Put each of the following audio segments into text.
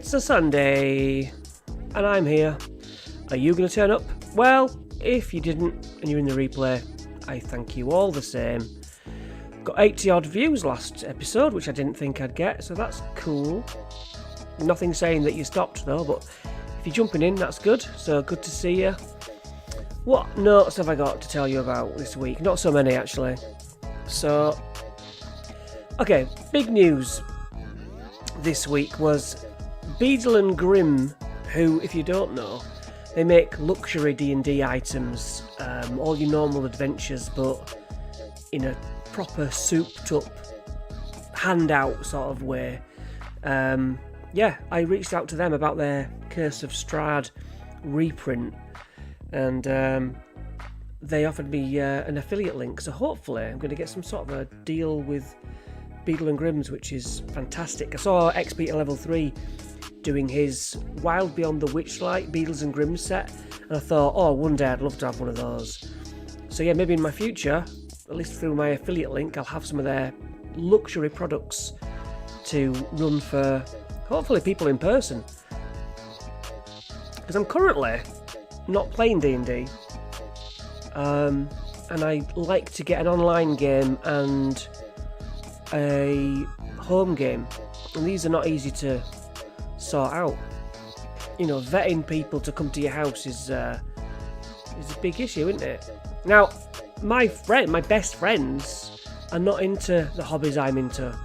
It's a Sunday, and I'm here. Are you going to turn up? Well, if you didn't, and you're in the replay, I thank you all the same. Got 80 odd views last episode, which I didn't think I'd get, so that's cool. Nothing saying that you stopped though, but if you're jumping in, that's good, so good to see you. What notes have I got to tell you about this week? Not so many, actually. So, okay, big news this week was Beadle and Grimm, who, if you don't know, they make luxury D&D items, all your normal adventures, but in a proper souped-up, handout sort of way. Yeah, I reached out to them about their Curse of Strahd reprint, and they offered me an affiliate link, so hopefully I'm going to get some sort of a deal with Beadle and Grimm's, which is fantastic. I saw XP at level 3 doing his Wild Beyond the Witchlight Beadles and Grimm set, and I thought, oh, one day I'd love to have one of those. So yeah, maybe in my future, at least through my affiliate link, I'll have some of their luxury products to run for, hopefully, people in person. Because I'm currently not playing D&D, and I like to get an online game and a home game, and these are not easy to sort out. You know, vetting people to come to your house is a big issue, isn't it? Now, my best friends are not into the hobbies I'm into.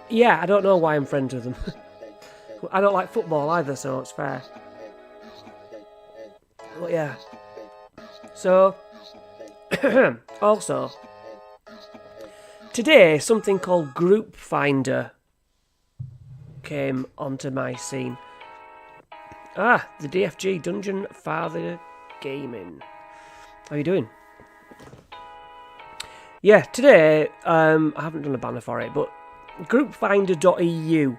Yeah, I don't know why I'm friends with them. I don't like football either, so it's fair. But yeah. So, also, today something called Group Finder came onto my scene. The DFG, Dungeon Father Gaming. How are you doing? Yeah, today, I haven't done a banner for it, but groupfinder.eu.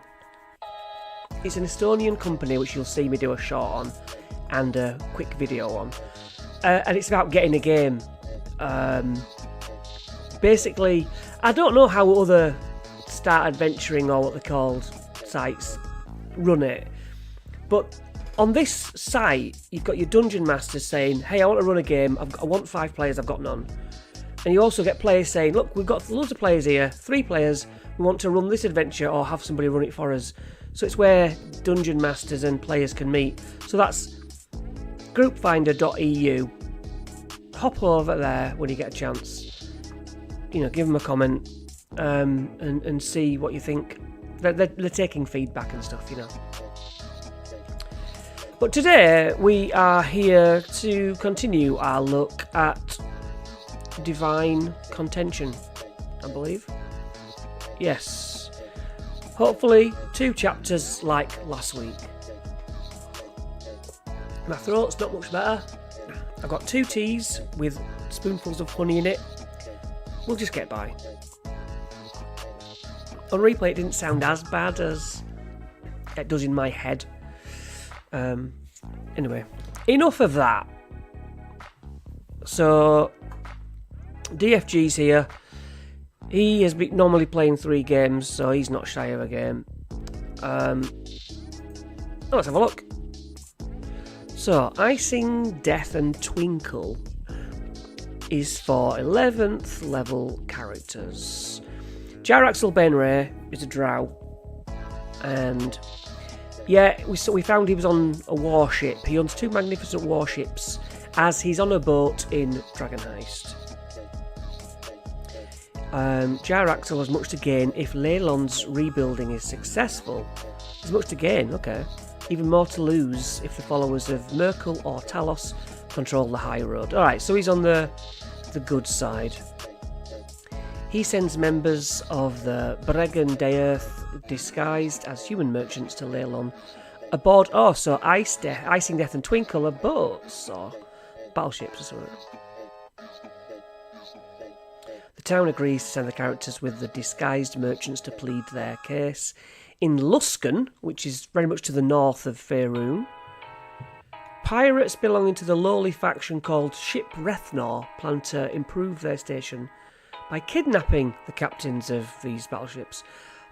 It's an Estonian company which you'll see me do a short on and a quick video on. And it's about getting a game. Basically, I don't know how other start adventuring or what they're called sites run it, but on this site you've got your dungeon masters saying, hey, I want to run a game, I want 5 players, I've got none. And you also get players saying, look, we've got loads of players here, 3 players, we want to run this adventure or have somebody run it for us. So it's where dungeon masters and players can meet. So that's groupfinder.eu. Hop over there when you get a chance. You know, give them a comment and see what you think. They're taking feedback and stuff, you know. But today we are here to continue our look at Divine Contention, I believe. Yes. Hopefully 2 chapters like last week. My throat's not much better. I've got 2 teas with spoonfuls of honey in it. We'll just get by. On replay it didn't sound as bad as it does in my head. Anyway, enough of that. So, DFG's here. He has been normally playing 3 games, so he's not shy of a game. Let's have a look. So, Icing, Death and Twinkle is for 11th level characters. Jaraxel Benray is a drow, and yeah, we found he was on a warship. He owns 2 magnificent warships as he's on a boat in Dragon Heist. Jaraxel has much to gain if Leylon's rebuilding is successful. There's much to gain, okay. Even more to lose if the followers of Merkel or Talos control the high road. Alright, so he's on the good side. He sends members of the Bregan Dearth disguised as human merchants to Leylon aboard. Oh, so Icing, Death and Twinkle are boats or battleships or something. The town agrees to send the characters with the disguised merchants to plead their case. In Luskan, which is very much to the north of Faerun, pirates belonging to the lowly faction called Shiprethnor plan to improve their station by kidnapping the captains of these battleships,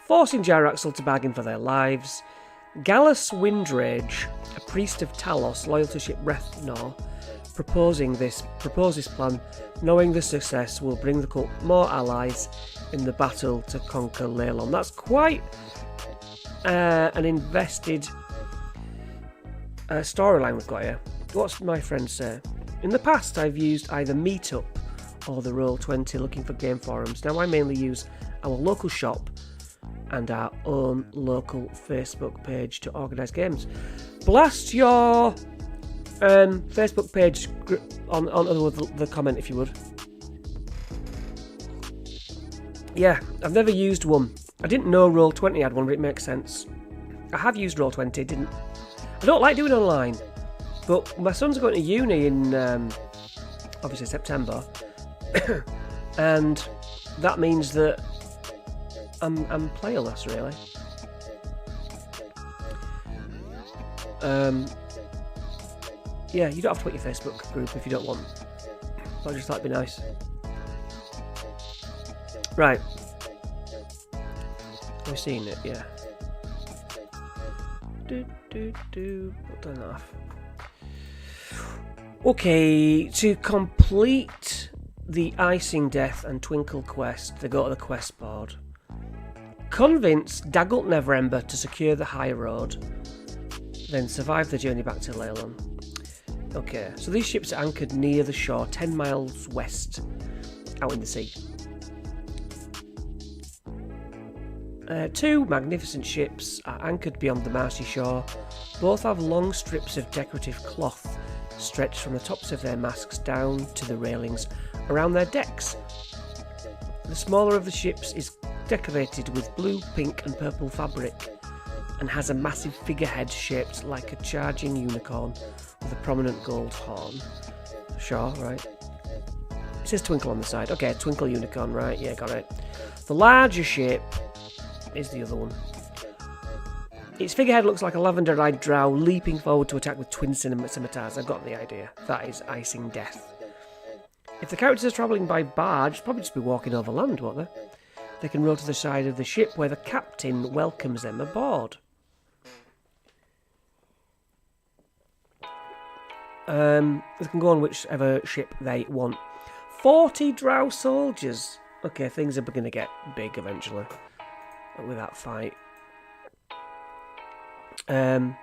forcing Jaraxel to bargain for their lives. Gallus Windrage, a priest of Talos, loyal to ship Rethnor, proposed this plan, knowing the success will bring the cult more allies in the battle to conquer Leylon. That's quite an invested storyline we've got here. What's my friend say? In the past, I've used either Meetup or the Roll20 looking for game forums. Now I mainly use our local shop and our own local Facebook page to organise games. Blast your Facebook page on the comment if you would. Yeah, I've never used one. I didn't know Roll20 had one, but it makes sense. I have used Roll20, I don't like doing online, but my son's going to uni in obviously September, and that means that I'm playerless really. Yeah, you don't have to put your Facebook group if you don't want. But just that'd be nice. Right. We've seen it, yeah. Turn that off. Okay, to complete the Icing Death and Twinkle quest, they go to the quest board. Convince Daggult Neverember to secure the high road, then survive the journey back to Leylon. Okay, so these ships are anchored near the shore, 10 miles west, out in the sea. Two magnificent ships are anchored beyond the marshy shore. Both have long strips of decorative cloth stretched from the tops of their masts down to the railings around their decks. The smaller of the ships is decorated with blue, pink and purple fabric and has a massive figurehead shaped like a charging unicorn with a prominent gold horn. Sure, right. It says Twinkle on the side. Okay, Twinkle Unicorn, right, yeah, got it. The larger ship is the other one. Its figurehead looks like a lavender-eyed drow leaping forward to attack with twin scimitars. I've got the idea. That is Icing Death. If the characters are travelling by barge, they'll probably just be walking over land, won't they? They can row to the side of the ship where the captain welcomes them aboard. They can go on whichever ship they want. 40 drow soldiers. Okay, things are going to get big eventually with that fight. The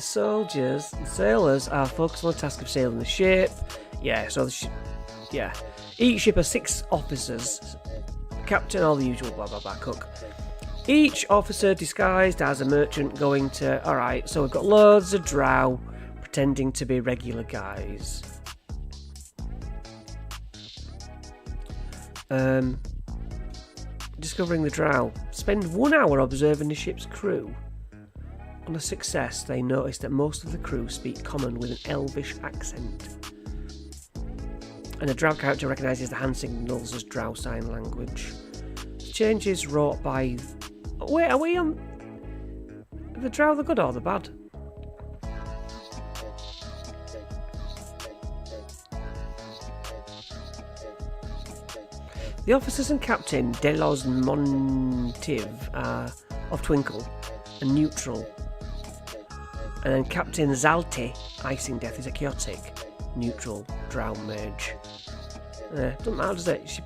sailors are focused on the task of sailing the ship. Yeah, so each ship has 6 officers. Captain, all the usual blah blah blah, cook. Each officer disguised as a merchant going to... Alright, so we've got loads of drow pretending to be regular guys. Discovering the drow. Spend 1 hour observing the ship's crew. On a success, they notice that most of the crew speak common with an elvish accent. And a drow character recognises the hand signals as drow sign language. Changes wrought by... Wait, are we on... the drow the good or the bad? The officers and captain Delos Montiv are of Twinkle and neutral. And then Captain Zalti, Icing Death, is a chaotic, neutral drow mage. Doesn't matter, does it? You should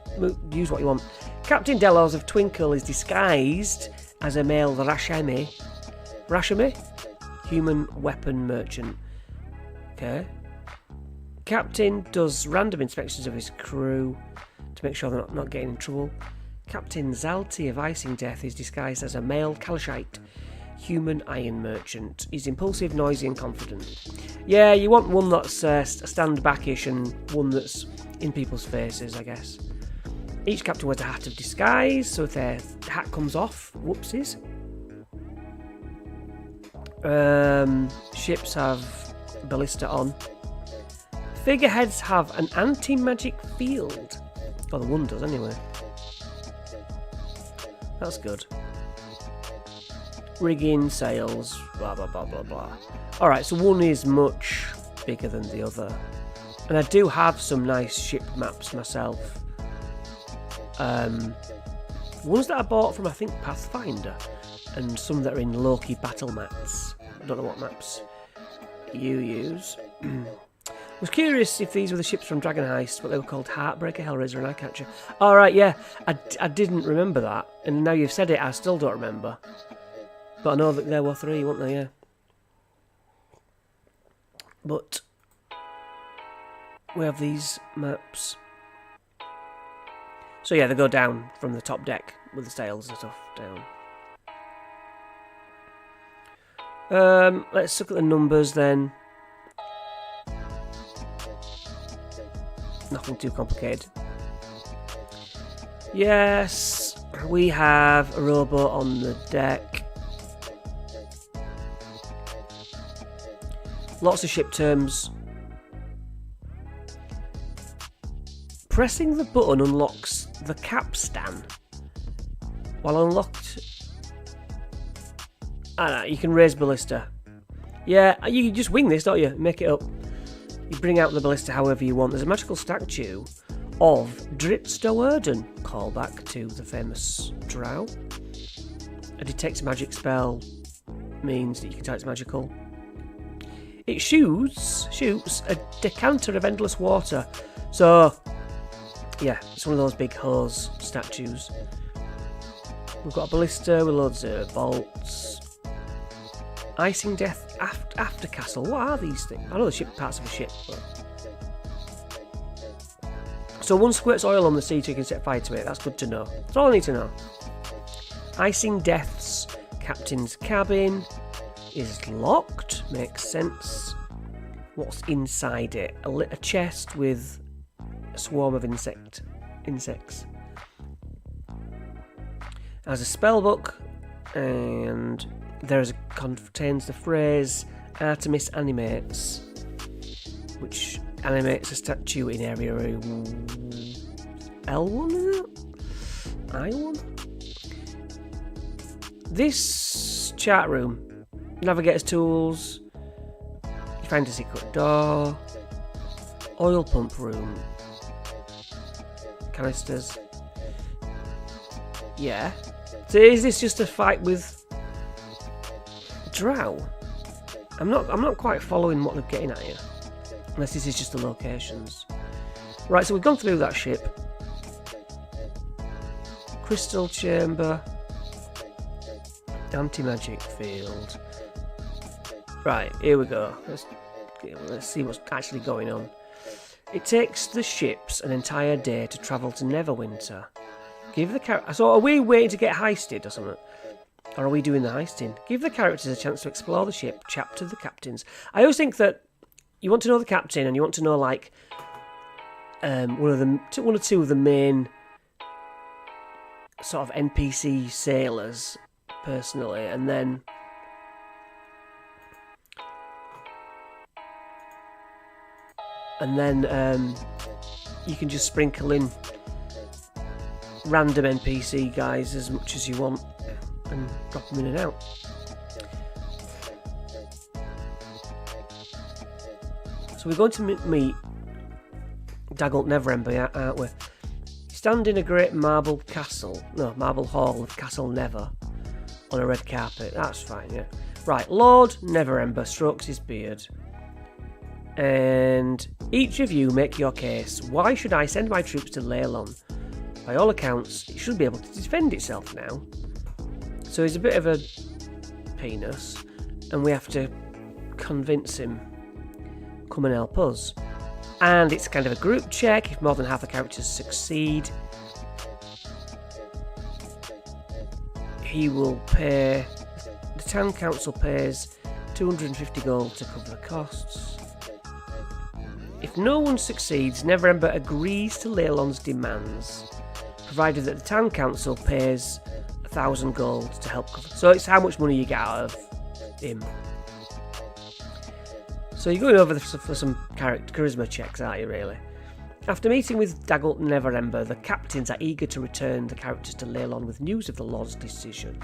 use what you want. Captain Delos of Twinkle is disguised as a male Rashami, human weapon merchant. Okay. Captain does random inspections of his crew to make sure they're not getting in trouble. Captain Zalti of Icing Death is disguised as a male Kalashite, human iron merchant. He's impulsive, noisy and confident. Yeah, you want one that's stand-backish and one that's in people's faces, I guess. Each captain wears a hat of disguise, so if their hat comes off, whoopsies. Ships have ballista on. Figureheads have an anti-magic field. Oh, the one does anyway. That's good. Rigging, sails, blah blah blah blah blah. Alright, so one is much bigger than the other. And I do have some nice ship maps myself. Ones that I bought from, I think, Pathfinder. and some that are in Loki battle mats. I don't know what maps you use. I was curious if these were the ships from Dragon Heist, but they were called Heartbreaker, Hellraiser and Eyecatcher. Alright, yeah, I didn't remember that, and now you've said it, I still don't remember. But I know that there were 3, weren't there, yeah. But we have these maps. So yeah, they go down from the top deck with the sails and stuff down. Let's look at the numbers then. Nothing too complicated. Yes, we have a rowboat on the deck. Lots of ship terms. Pressing the button unlocks the capstan. While unlocked, you can raise ballista. Yeah, you just wing this, don't you? Make it up. You bring out the ballista however you want. There's a magical statue of Dritstoerden, callback to the famous drow. A detect magic spell means that you can tell it's magical. It shoots a decanter of endless water. So, yeah, it's one of those big hose statues. We've got a ballista with loads of bolts. Icing Death after castle. What are these things? I know the ship parts of a ship. But... So one squirts oil on the sea so you can set fire to it. That's good to know. That's all I need to know. Icing Death's captain's cabin is locked. Makes sense. What's inside it? A chest with a swarm of insects. Has a spell book, and contains the phrase Artemis animates, which animates a statue in area L1, is it? I1? This chat room, navigator's tools, you find a secret door, oil pump room, canisters. Yeah. So is this just a fight with drow? I'm not quite following what they're getting at here. Unless this is just the locations. Right, so we've gone through that ship. Crystal chamber. Anti-magic field. Right, here we go. Let's see what's actually going on. It takes the ships an entire day to travel to Neverwinter. Give the So are we waiting to get heisted or something? Or are we doing the heisting? Give the characters a chance to explore the ship. Chapter the captains. I always think that you want to know the captain and you want to know like one or two of the main sort of NPC sailors personally, and then you can just sprinkle in random NPC guys as much as you want and drop them in and out. So we're going to meet Daggult Neverember, aren't we? Stand in a great marble hall of Castle Never on a red carpet. That's fine, yeah. Right, Lord Neverember strokes his beard. And each of you make your case. Why should I send my troops to Leylon? By all accounts, it should be able to defend itself now. So he's a bit of a penis, and we have to convince him, come and help us. And it's kind of a group check. If more than half the characters succeed, he will pay, the town council pays 250 gold to cover the costs. If no one succeeds, Neverember agrees to Leylon's demands, provided that the town council pays 1,000 gold to help cover. So it's how much money you get out of him. So you're going over for some charisma checks, aren't you, really? After meeting with Daggult Neverember, the captains are eager to return the characters to Leylon with news of the Lord's decision.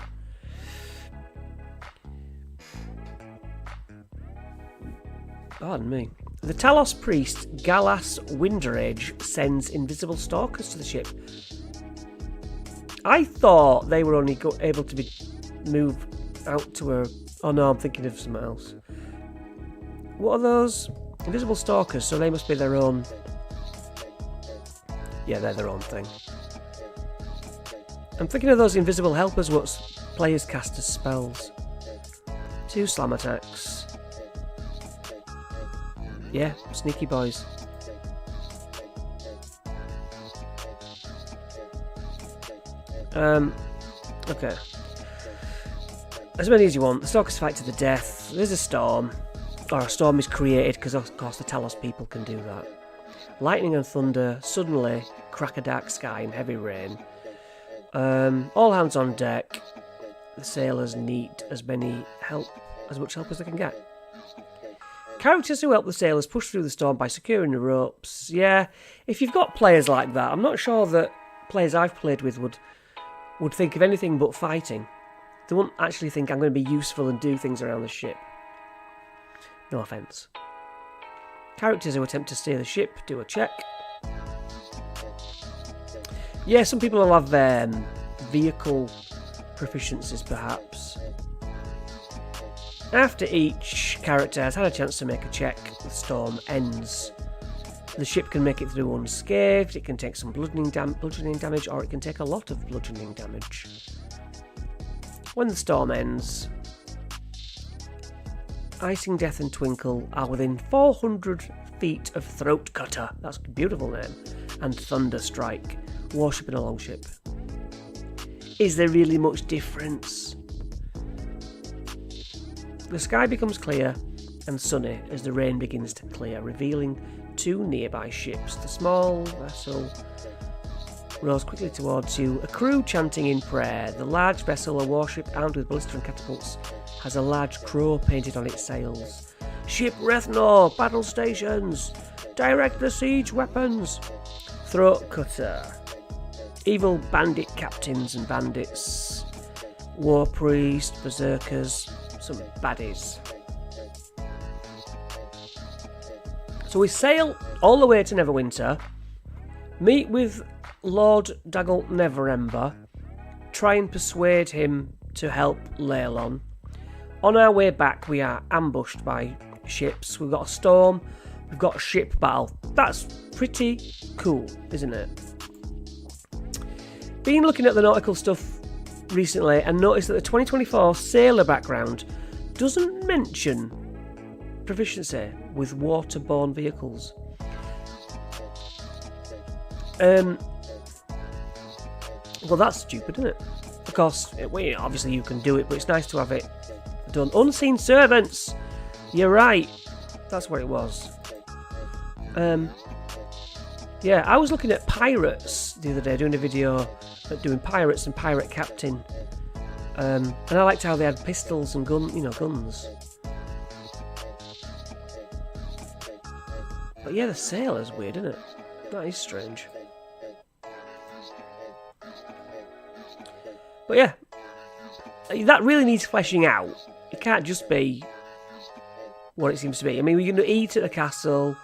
Pardon me. The Talos priest Galas Winderage sends invisible stalkers to the ship. I thought they were only able to be move out to a... Oh no, I'm thinking of something else. What are those? Invisible stalkers, so they must be their own... Yeah, they're their own thing. I'm thinking of those invisible helpers what players cast as spells. 2 slam attacks. Yeah, sneaky boys. Okay. As many as you want. The stalkers fight to the death. There's a storm. Or a storm is created, because of course the Talos people can do that. Lightning and thunder, suddenly crack a dark sky and heavy rain. All hands on deck. The sailors need as much help as they can get. Characters who help the sailors push through the storm by securing the ropes. Yeah, if you've got players like that, I'm not sure that players I've played with would think of anything but fighting. They wouldn't actually think I'm going to be useful and do things around the ship. No offence. Characters who attempt to steer the ship do a check. Yeah, some people will have vehicle proficiencies perhaps. After each character has had a chance to make a check, the storm ends. The ship can make it through unscathed, it can take some bludgeoning damage, or it can take a lot of bludgeoning damage. When the storm ends, Icing Death and Twinkle are within 400 feet of Throat Cutter, that's a beautiful name, and Thunderstrike, worshipping a longship. Is there really much difference? The sky becomes clear and sunny as the rain begins to clear, revealing 2 nearby ships. The small vessel rows quickly towards you, a crew chanting in prayer. The large vessel, a warship armed with ballista and catapults, has a large crow painted on its sails. Ship Rethnor, battle stations, direct the siege weapons. Throat Cutter. Evil bandit captains and bandits. War priest, berserkers, some baddies. So we sail all the way to Neverwinter, meet with Lord Daggle Neverember, try and persuade him to help Leilon. On our way back, we are ambushed by ships. We've got a storm, we've got a ship battle. That's pretty cool, isn't it? Been looking at the nautical stuff recently and noticed that the 2024 sailor background doesn't mention proficiency with waterborne vehicles. Well, that's stupid, isn't it? Of course, obviously you can do it, but it's nice to have it done. Unseen servants! You're right. That's what it was. Yeah, I was looking at pirates the other day, doing a video doing pirates and pirate captain. And I liked how they had pistols and guns. But yeah, the sailor's weird, isn't it? That is strange. But yeah, that really needs fleshing out. It can't just be what it seems to be. I mean, we can eat at the castle,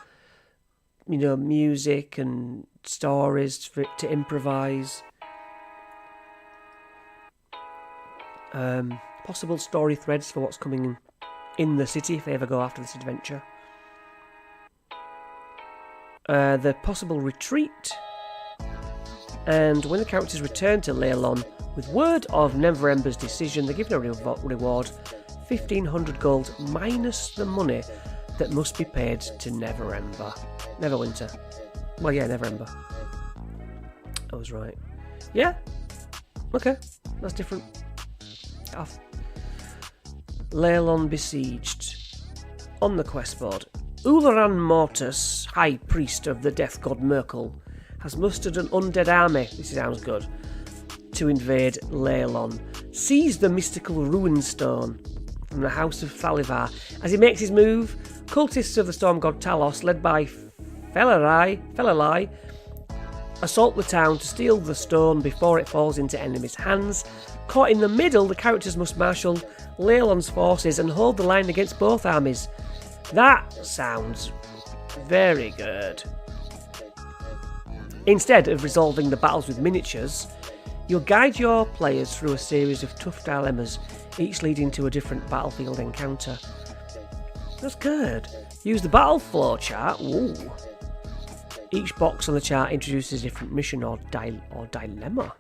music and stories for it to improvise. Possible story threads for what's coming in the city if they ever go after this adventure. The possible retreat. And when the characters return to Leilon with word of Neverember's decision, they're given a reward, 1,500 gold minus the money that must be paid to Neverwinter. Well, yeah, Neverember. I was right. Yeah. Okay, that's different. Leilon besieged. On the quest board, Ularan Mortis, High Priest of the Death God Merkel, has mustered an undead army, this sounds good, to invade Leilon. Seize the mystical ruin stone from the House of Thalivar. As he makes his move, cultists of the storm god Talos, led by Felilai, assault the town to steal the stone before it falls into enemies' hands. Caught in the middle, the characters must marshal Leilon's forces and hold the line against both armies. That sounds very good. Instead of resolving the battles with miniatures, You'll guide your players through a series of tough dilemmas, each leading to a different battlefield encounter. That's good. Use the battle flow chart. Ooh. Each box on the chart introduces a different mission or dilemma.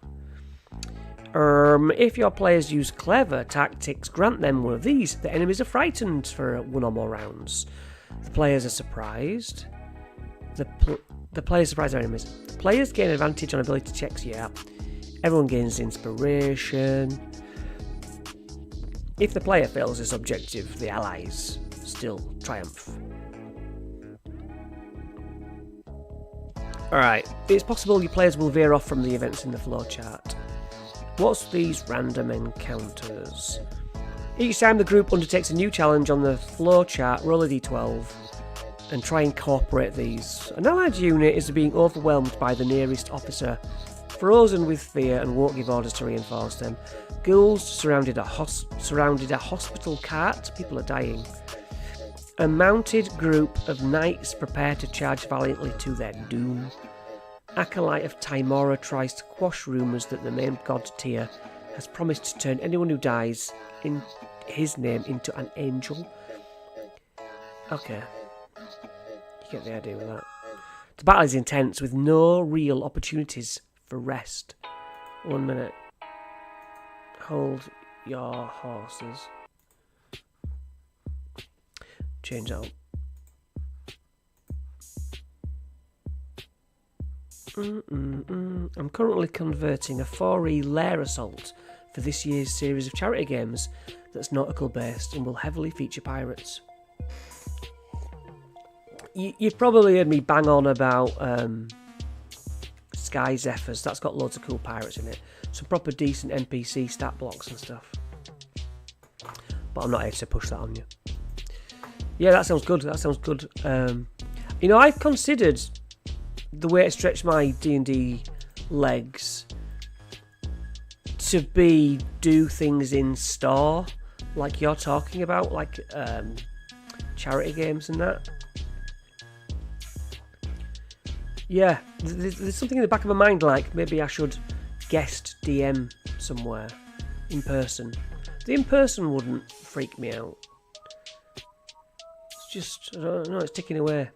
If your players use clever tactics, grant them one of these. The enemies are frightened for one or more rounds. The players are surprised. The players surprise their enemies. Players gain advantage on ability checks. Yeah. Everyone gains inspiration. If the player fails this objective, the allies still triumph. Alright, it's possible your players will veer off from the events in the flowchart. What's these random encounters? Each time the group undertakes a new challenge on the flowchart, roll a d12 and try and incorporate these. An allied unit is being overwhelmed by the nearest officer, frozen with fear and won't give orders to reinforce them. Ghouls surrounded a hospital cart. People are dying. A mounted group of knights prepare to charge valiantly to their doom. Acolyte of Timora tries to quash rumours that the main god Tyr has promised to turn anyone who dies in his name into an angel. Okay. You get the idea with that. The battle is intense with no real opportunities for rest. 1 minute. Hold your horses. Change that up. I'm currently converting a 4E lair assault for this year's series of charity games that's nautical based and will heavily feature pirates. You've probably heard me bang on about Sky Zephyrs. That's got loads of cool pirates in it. Some proper decent NPC stat blocks and stuff. But I'm not here to push that on you. Yeah, that sounds good. That sounds good. You know, I've considered the way to stretch my D&D legs to be do things in store, like you're talking about, like charity games and that. Yeah, there's something in the back of my mind like maybe I should guest DM somewhere in person. The in person wouldn't freak me out. It's just, I don't know, it's ticking away.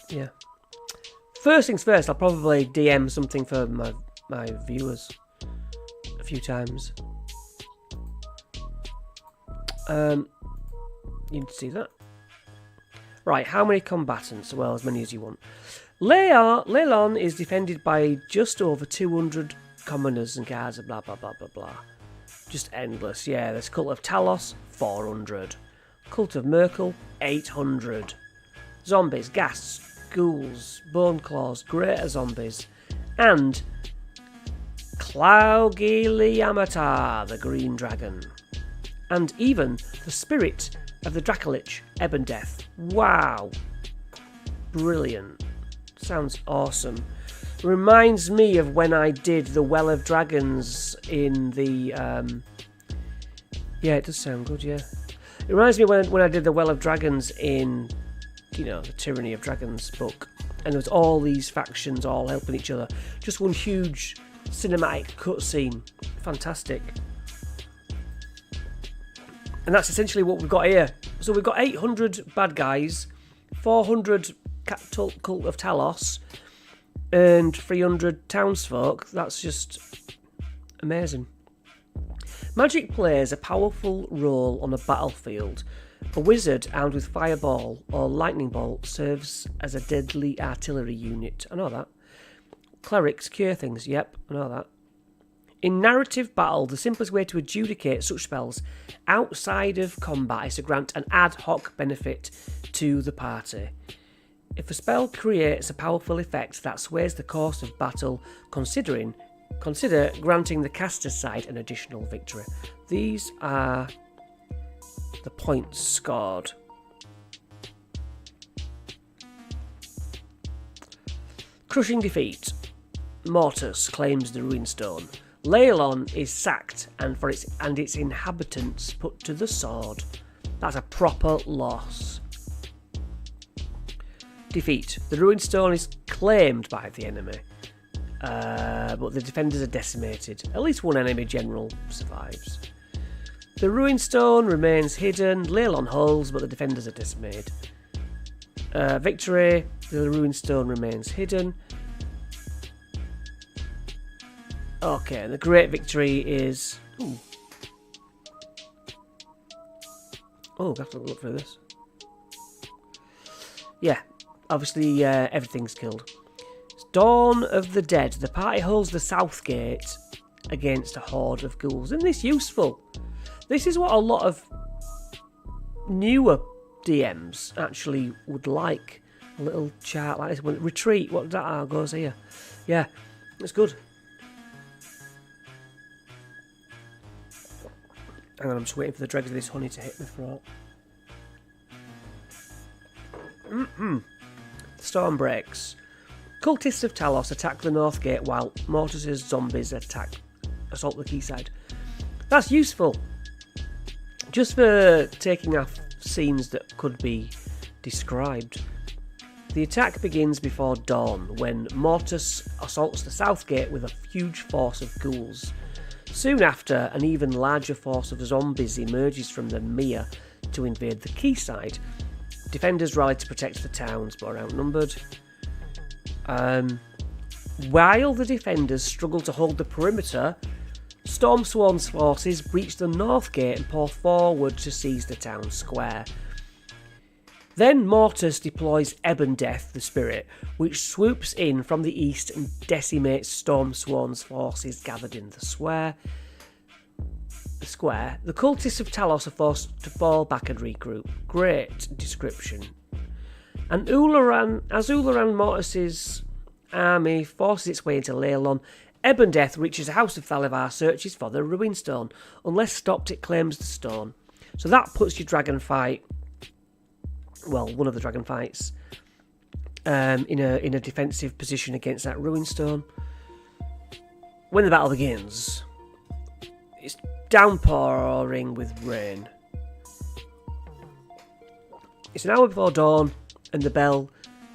Yeah. First things first, I'll probably DM something for my viewers a few times. You can see that. Right, how many combatants? Well, as many as you want. Leilon is defended by just over 200 commoners and guards, blah, blah, blah, blah, blah. Just endless, yeah. There's Cult of Talos, 400. Cult of Merkel, 800. Zombies, ghasts, ghouls, bone claws, greater zombies, and Klaugiliamata, the green dragon. And even the spirit of the Dracolich, Ebondeath. Wow. Brilliant. Sounds awesome. Reminds me of when I did the Well of Dragons in the... Yeah, it does sound good, yeah. It reminds me when I did the Well of Dragons in, you know, the Tyranny of Dragons book. And there was all these factions all helping each other. Just one huge cinematic cutscene. Fantastic. And that's essentially what we've got here. So we've got 800 bad guys, 400 Cult of Talos, and 300 townsfolk. That's just amazing. Magic plays a powerful role on a battlefield. A wizard armed with fireball or lightning bolt serves as a deadly artillery unit. I know that. Clerics cure things. Yep, I know that. In narrative battle, the simplest way to adjudicate such spells outside of combat is to grant an ad hoc benefit to the party. If a spell creates a powerful effect that sways the course of battle, consider granting the caster's side an additional victory. These are the points scored. Crushing defeat. Mortis claims the Ruin Stone. Leilon is sacked and its inhabitants put to the sword. That's a proper loss. Defeat. The Ruin Stone is claimed by the enemy. but the defenders are decimated. At least one enemy general survives. The ruined stone remains hidden. Leylon holds, but the defenders are decimated. Victory. The ruined stone remains hidden. Okay, and the great victory is... Ooh. Oh, I have to look through this. Yeah, obviously everything's killed. It's Dawn of the Dead. The party holds the south gate against a horde of ghouls. Isn't this useful? This is what a lot of newer DMs actually would like. A little chart like this. Retreat, what that goes here. Yeah, it's good. Hang on, I'm just waiting for the dregs of this honey to hit my throat. The storm breaks. Cultists of Talos attack the north gate while Mortis's zombies assault the quayside. That's useful. Just for taking off scenes that could be described. The attack begins before dawn when Mortis assaults the south gate with a huge force of ghouls. Soon after, an even larger force of zombies emerges from the mere to invade the quayside. Defenders rally to protect the towns, but are outnumbered. While the defenders struggle to hold the perimeter, Stormsworn's forces breach the north gate and pour forward to seize the town square. Then Mortis deploys Ebondeath, the spirit, which swoops in from the east and decimates Stormsworn's forces gathered in the square. The cultists of Talos are forced to fall back and regroup. Great description. And as Ularan Mortis's army forces its way into Leylon, Ebondeath reaches the House of Thalivar, searches for the Ruined Stone. Unless stopped, it claims the stone. So that puts your dragon fight, well, one of the dragon fights, in a defensive position against that Ruined Stone. When the battle begins, it's downpouring with rain. It's an hour before dawn, and the bell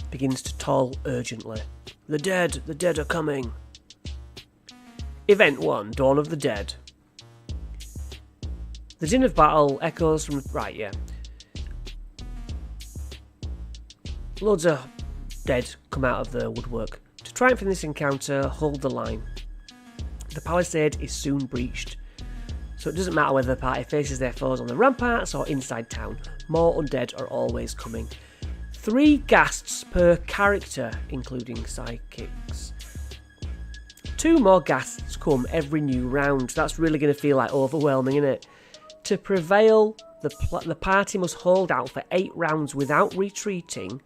begins to toll urgently. The dead are coming. Event 1, Dawn of the Dead. The din of battle echoes from... Right, yeah. Loads of dead come out of the woodwork. To triumph in this encounter, hold the line. The palisade is soon breached, so it doesn't matter whether the party faces their foes on the ramparts or inside town. More undead are always coming. 3 ghasts per character, including sidekicks. 2 more ghasts come every new round. That's really going to feel like overwhelming, isn't it? To prevail, the party must hold out for 8 rounds without retreating,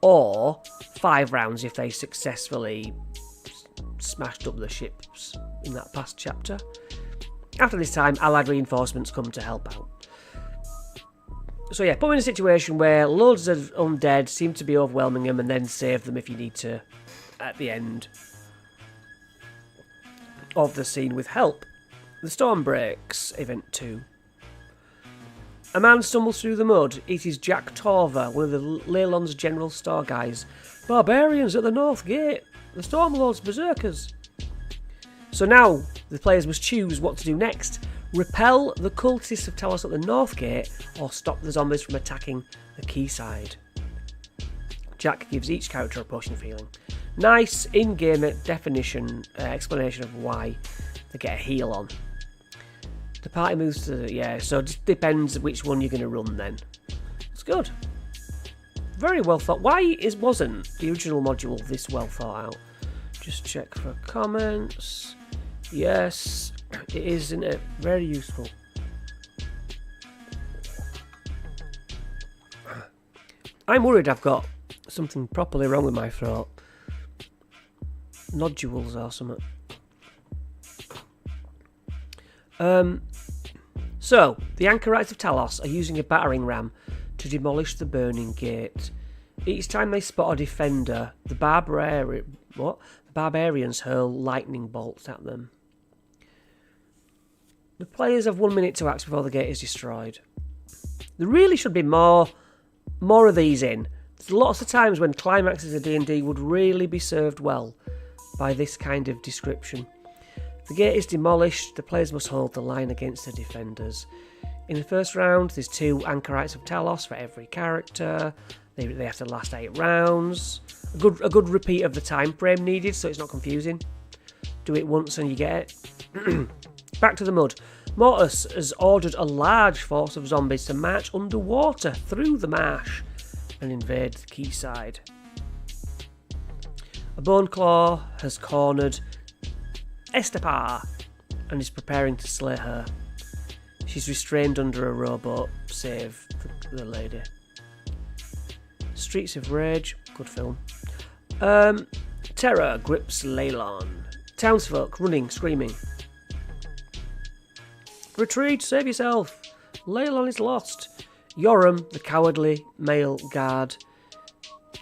or 5 rounds if they successfully smashed up the ships in that past chapter. After this time, allied reinforcements come to help out. So yeah, put them in a situation where loads of undead seem to be overwhelming them, and then save them if you need to at the end of the scene with help. The storm breaks, event 2. A man stumbles through the mud. It is Jack Torva, one of the Leylon's general store guys. Barbarians at the north gate. The Stormlord's berserkers. So now the players must choose what to do next. Repel the cultists of Talos at the north gate, or stop the zombies from attacking the quayside. Jack gives each character a potion of healing. Nice in-game definition, explanation of why they get a heal on. The party moves to, yeah, so it just depends which one you're going to run then. It's good. Very well thought. Why wasn't the original module this well thought out? Just check for comments. Yes, it is, isn't it? Very useful. I'm worried I've got something properly wrong with my throat. Nodules or something. So, the Anchorites of Talos are using a battering ram to demolish the burning gate. Each time they spot a defender, the barbarians hurl lightning bolts at them. The players have 1 minute to act before the gate is destroyed. There really should be more of these in. There's lots of times when climaxes of D&D would really be served well by this kind of description. The gate is demolished, the players must hold the line against the defenders. In the first round, there's 2 Anchorites of Talos for every character. They have to last 8 rounds. A good repeat of the time frame needed, so it's not confusing. Do it once and you get it. Back to the mud. Mortis has ordered a large force of zombies to march underwater through the marsh and invade the quayside. A Bone Claw has cornered Estepar and is preparing to slay her. She's restrained under a rowboat. Save the lady. Streets of Rage, good film. Terror grips Leylon. Townsfolk running, screaming. Retreat, save yourself. Leylon is lost. Yoram, the cowardly male guard,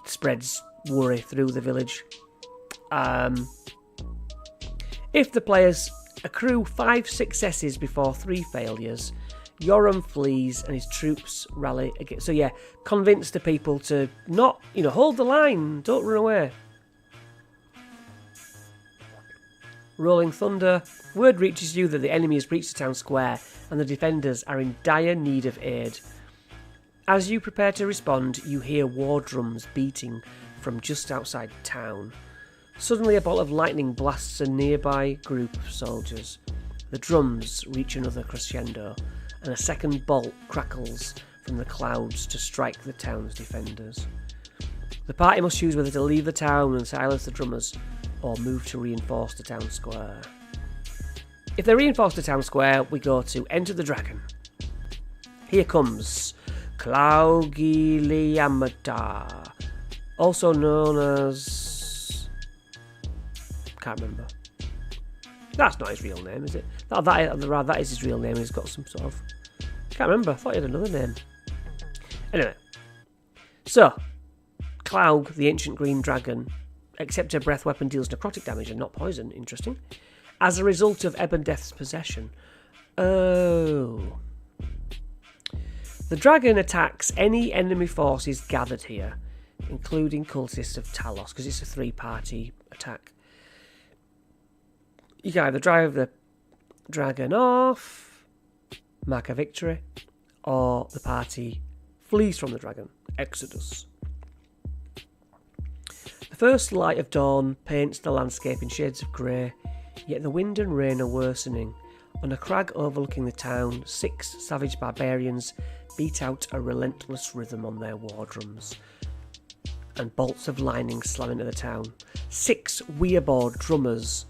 spreads worry through the village. If the players accrue 5 successes before 3 failures, Yoram flees and his troops rally again. So yeah, convince the people to not, hold the line, don't run away. Rolling Thunder. Word reaches you that the enemy has breached the town square and the defenders are in dire need of aid. As you prepare to respond, you hear war drums beating from just outside town. Suddenly a bolt of lightning blasts a nearby group of soldiers. The drums reach another crescendo, and a second bolt crackles from the clouds to strike the town's defenders. The party must choose whether to leave the town and silence the drummers, or move to reinforce the town square. If they reinforce the town square, we go to Enter the Dragon. Here comes Claugiliamata, also known as... can't remember. That's not his real name, is it? That is his real name. He's got some sort of... can't remember. I thought he had another name. Anyway. So, Claug, the ancient green dragon, except her breath weapon deals necrotic damage and not poison. Interesting. As a result of Ebon Death's possession. Oh. The dragon attacks any enemy forces gathered here, including cultists of Talos, because it's a 3-party attack. You can either drive the dragon off, mark a victory, or the party flees from the dragon. Exodus. The first light of dawn paints the landscape in shades of grey, yet the wind and rain are worsening. On a crag overlooking the town, 6 savage barbarians beat out a relentless rhythm on their war drums, and bolts of lightning slam into the town. 6 Weirboard drummers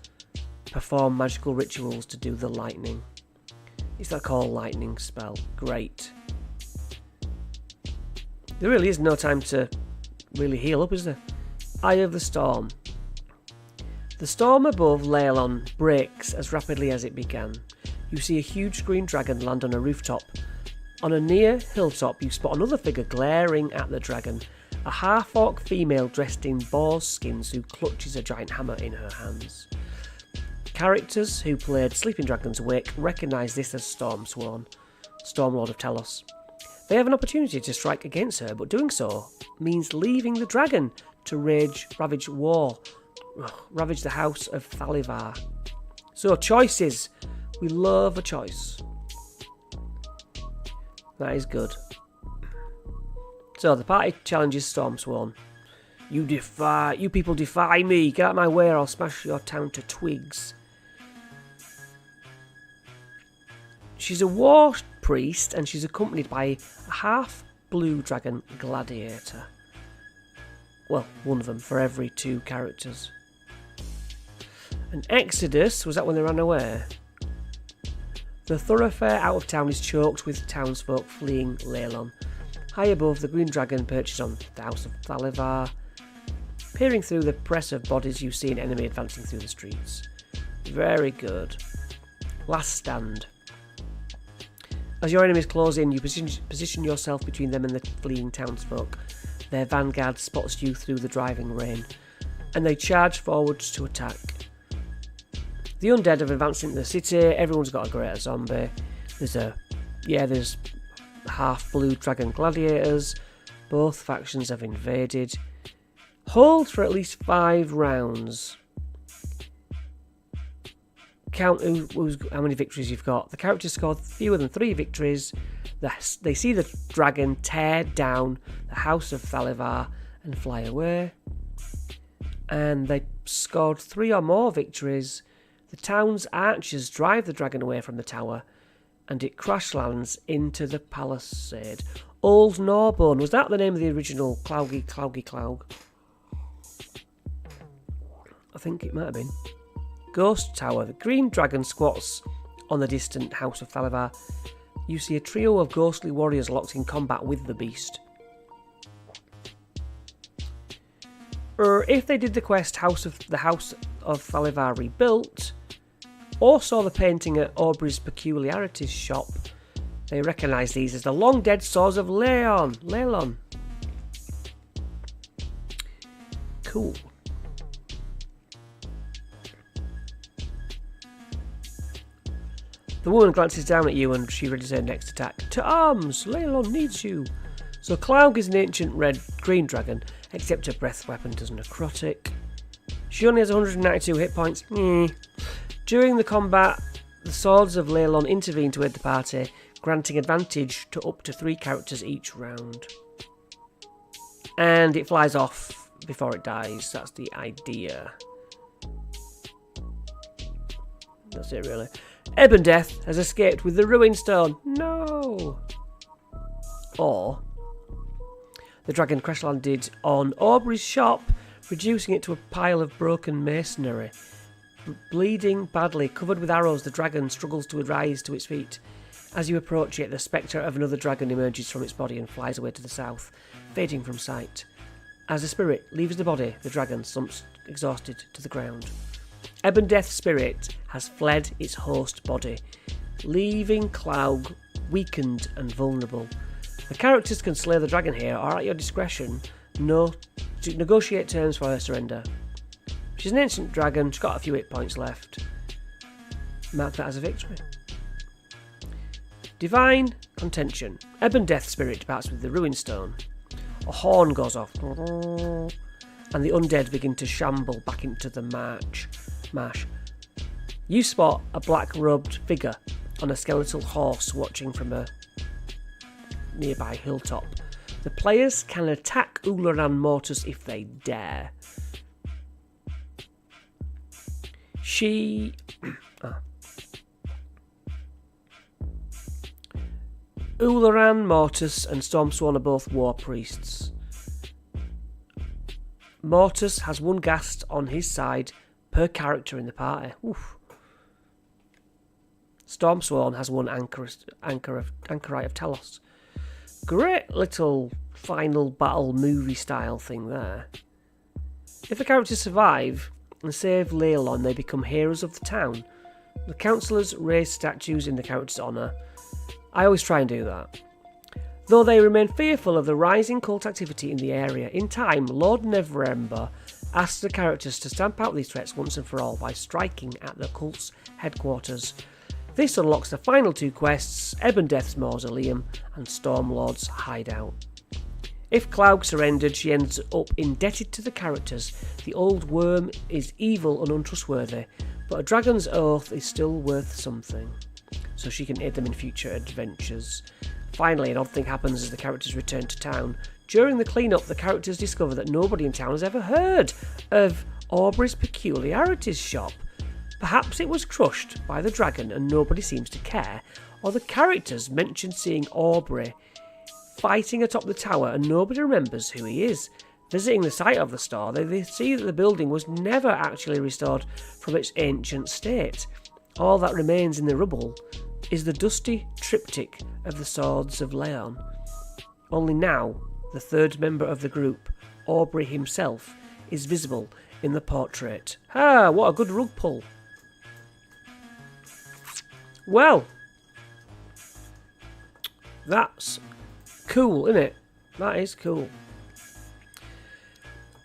perform magical rituals to do the lightning. Is that called lightning spell? Great. There really is no time to really heal up, is there? Eye of the Storm. The storm above Leylon breaks as rapidly as it began. You see a huge green dragon land on a rooftop. On a near hilltop, you spot another figure glaring at the dragon, a half-orc female dressed in boar's skins who clutches a giant hammer in her hands. Characters who played Sleeping Dragon's Wake recognise this as Stormsworn, Stormlord of Talos. They have an opportunity to strike against her, but doing so means leaving the dragon to ravage the house of Thalivar. So, choices. We love a choice. That is good. So, the party challenges Stormsworn. You people defy me. Get out of my way or I'll smash your town to twigs. She's a war priest and she's accompanied by a half-blue dragon gladiator. Well, one of them for every 2 characters. An exodus, was that when they ran away? The thoroughfare out of town is choked with townsfolk fleeing Leylon. High above, the green dragon perches on the house of Thalivar. Peering through the press of bodies, you see an enemy advancing through the streets. Very good. Last stand. As your enemies close in, you position yourself between them and the fleeing townsfolk. Their vanguard spots you through the driving rain, and they charge forwards to attack. The undead have advanced into the city. Everyone's got a greater zombie. There's half-blue dragon gladiators. Both factions have invaded. Hold for at least 5 rounds. count how many victories you've got. The characters scored fewer than 3 victories. They see the dragon tear down the House of Thalivar and fly away. And they scored 3 or more victories. The town's archers drive the dragon away from the tower, and it crash lands into the palisade. Old Norbone, was that the name of the original Cloug? I think it might have been. Ghost Tower. The green dragon squats on the distant House of Thalivar. You see a trio of ghostly warriors locked in combat with the beast. If they did the quest the House of Thalivar Rebuilt, or saw the painting at Aubrey's Peculiarities shop, they recognise these as the long-dead swords of Leylon. Cool. The woman glances down at you and she readies her next attack. To arms! Leylon needs you! So Cloug is an ancient green dragon, except her breath weapon does necrotic. She only has 192 hit points. During the combat, the swords of Leylon intervene to aid the party, granting advantage to up to 3 characters each round. And it flies off before it dies. That's the idea. That's it, really. Ebondeath has escaped with the Ruin Stone. No! Or the dragon crash landed on Aubrey's shop, reducing it to a pile of broken masonry. Bleeding badly, covered with arrows, the dragon struggles to rise to its feet. As you approach it, the spectre of another dragon emerges from its body and flies away to the south, fading from sight. As the spirit leaves the body, the dragon slumps exhausted to the ground. Ebondeath's spirit has fled its host body, leaving Cloug weakened and vulnerable. The characters can slay the dragon here, or at your discretion, to negotiate terms for her surrender. She's an ancient dragon, she's got a few hit points left. Mark that as a victory. Divine Contention. Ebondeath's spirit departs with the Ruin Stone. A horn goes off, and the undead begin to shamble back into the marsh. You spot a black-robed figure on a skeletal horse watching from a nearby hilltop. The players can attack Ularan Mortis if they dare. Ularan Mortis and Stormsworn are both war priests. Mortis has 1 ghast on his side per character in the party. Oof. Stormsworn has 1 Anchorite of Talos. Great little final battle movie style thing there. If the characters survive and save Leylon, they become heroes of the town. The councillors raise statues in the character's honour. I always try and do that. Though they remain fearful of the rising cult activity in the area, in time, Lord Neverember asks the characters to stamp out these threats once and for all by striking at the cult's headquarters. This unlocks the final 2 quests, Ebondeath's Mausoleum and Stormlord's Hideout. If Cloug surrendered, she ends up indebted to the characters. The old worm is evil and untrustworthy, but a dragon's oath is still worth something, so she can aid them in future adventures. Finally, an odd thing happens as the characters return to town. During the clean-up, the characters discover that nobody in town has ever heard of Aubrey's Peculiarities shop. Perhaps it was crushed by the dragon and nobody seems to care, or the characters mention seeing Aubrey fighting atop the tower and nobody remembers who he is. Visiting the site of the store, they see that the building was never actually restored from its ancient state. All that remains in the rubble is the dusty triptych of the Swords of Leon. Only now, the 3rd member of the group, Aubrey himself, is visible in the portrait. Ah, what a good rug pull. Well, that's cool, isn't it? That is cool.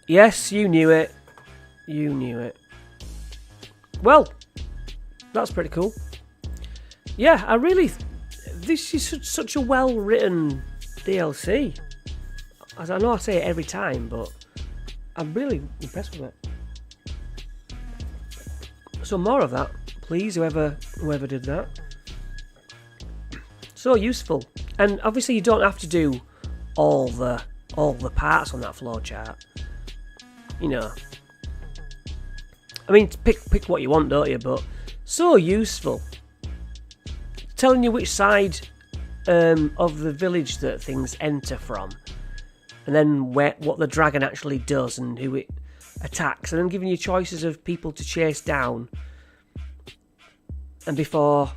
Yes, you knew it. You knew it. Well, that's pretty cool. Yeah, this is such a well-written DLC. As I know I say it every time, but I'm really impressed with it. So more of that, please, whoever did that. So useful. And obviously you don't have to do all the parts on that flowchart. You know. I mean, pick what you want, don't you? But so useful. Telling you which side of the village that things enter from. And then what the dragon actually does and who it attacks. And then giving you choices of people to chase down. And before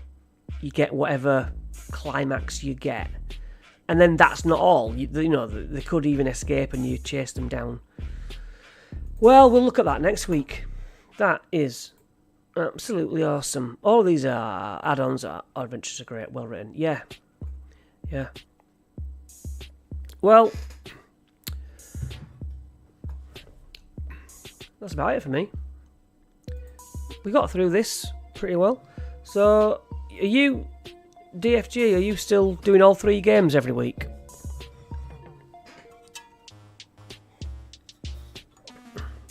you get whatever climax you get. And then that's not all. You know, they could even escape and you chase them down. Well, we'll look at that next week. That is absolutely awesome. All of these add-ons are adventures are great, well written. Yeah. Well, that's about it for me. We got through this pretty well. So, are you, DFG, are you still doing all 3 games every week?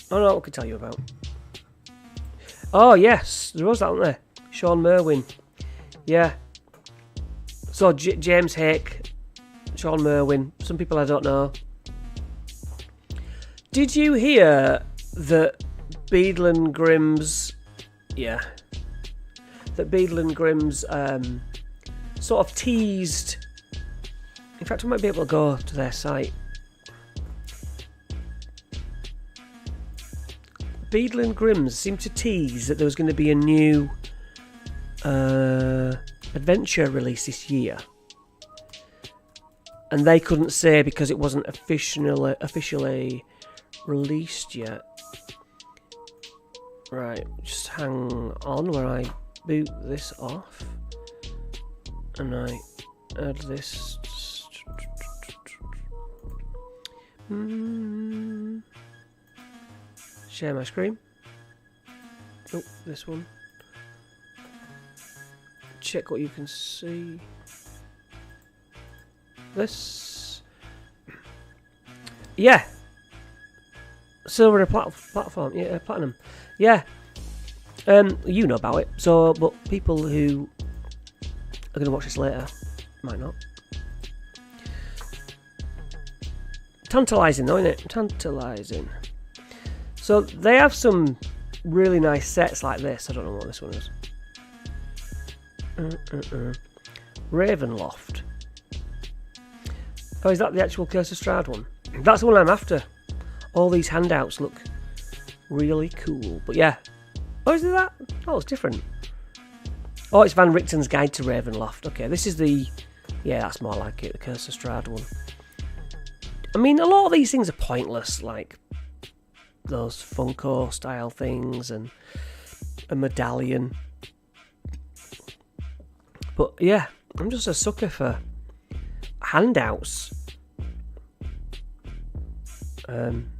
Oh no, I can tell you about. Oh yes, there was that, wasn't there? Sean Merwin. Yeah. So James Hake, Sean Merwin. Some people I don't know. Did you hear that Beadle and Grimm's? Yeah. That Beadle and Grimm's sort of teased. In fact, I might be able to go to their site. Beadle and Grimm's seemed to tease that there was going to be a new adventure release this year. And they couldn't say because it wasn't officially released yet. Right, just hang on where I boot this off. And I add this. Share my screen. Oh, this one. Check what you can see. This. Yeah. Silver platform. Yeah, platinum. Yeah. You know about it. So, but people who are going to watch this later might not. Tantalising though, isn't it? Tantalising. So they have some really nice sets like this. I don't know what this one is. Ravenloft. Oh, is that the actual Curse of Strahd one? That's the one I'm after. All these handouts look really cool. But yeah. Oh, is it that? Oh, it's different. Oh, it's Van Richten's Guide to Ravenloft. Okay, this is the... Yeah, that's more like it. The Curse of Strahd one. I mean, a lot of these things are pointless. Like those Funko style things and a medallion. But yeah, I'm just a sucker for handouts. And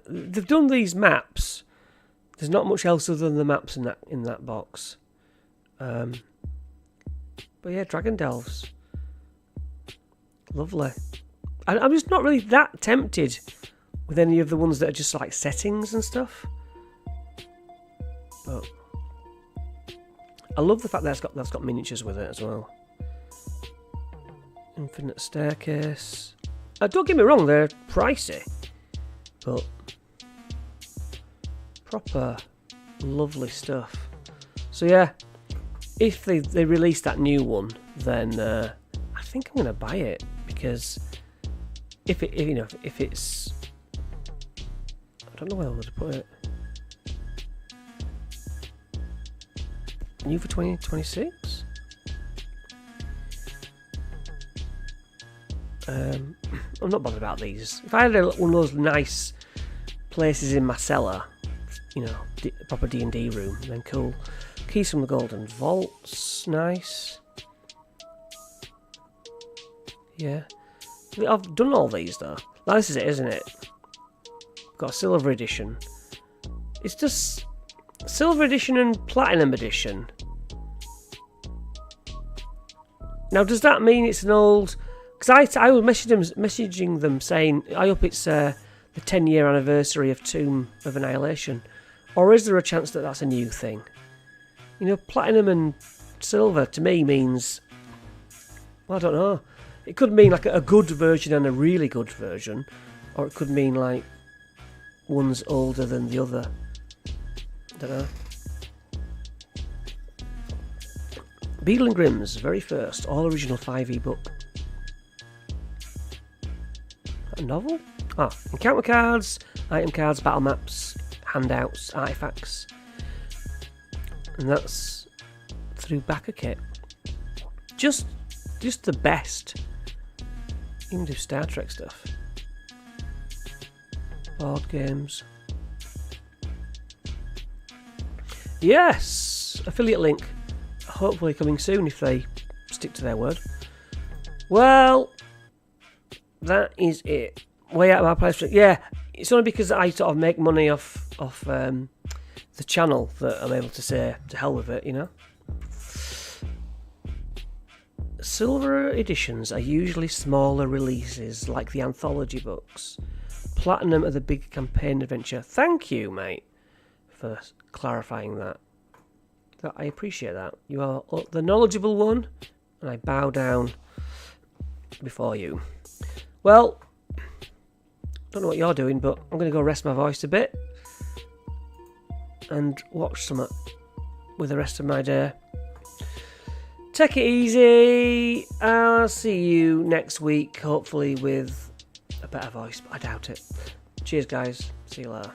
they've done these maps. There's not much else other than the maps in that box. But yeah, Dragon Delves. Lovely. I'm just not really that tempted with any of the ones that are just like settings and stuff. But I love the fact that that's got miniatures with it as well. Infinite Staircase. Don't get me wrong, they're pricey. But proper lovely stuff. So yeah, if they release that new one, then I think I'm gonna buy it because if it's I don't know where I would put it. New for 2026. I'm not bothered about these. If I had one of those nice places in my cellar, you know, proper D&D room, then cool. Keys from the Golden Vaults, nice. Yeah. I've done all these though. Now, this is it, isn't it? Got a Silver Edition. It's just Silver Edition and Platinum Edition. Now, does that mean it's an old... Because I was messaging them saying, I hope it's the 10-year anniversary of Tomb of Annihilation. Or is there a chance that that's a new thing? You know, platinum and silver to me means... Well, I don't know. It could mean like a good version and a really good version. Or it could mean like one's older than the other. I don't know. Beadle and Grimm's very first all original 5e book. A novel? Ah, encounter cards, item cards, battle maps, handouts, artifacts. And that's through backer kit. Just the best. You can do Star Trek stuff. Board games. Yes! Affiliate link. Hopefully coming soon if they stick to their word. Well, that is it. Way out of my price. Yeah, it's only because I sort of make money off the channel that I'm able to say to hell with it, you know. Silver editions are usually smaller releases like the anthology books. Platinum are the big campaign adventure. Thank you, mate, for clarifying that. I appreciate that. You are the knowledgeable one, and I bow down before you. Well, don't know what you're doing, but I'm going to go rest my voice a bit and watch some with the rest of my day. Take it easy. I'll see you next week, hopefully with a better voice, but I doubt it. Cheers, guys. See you later.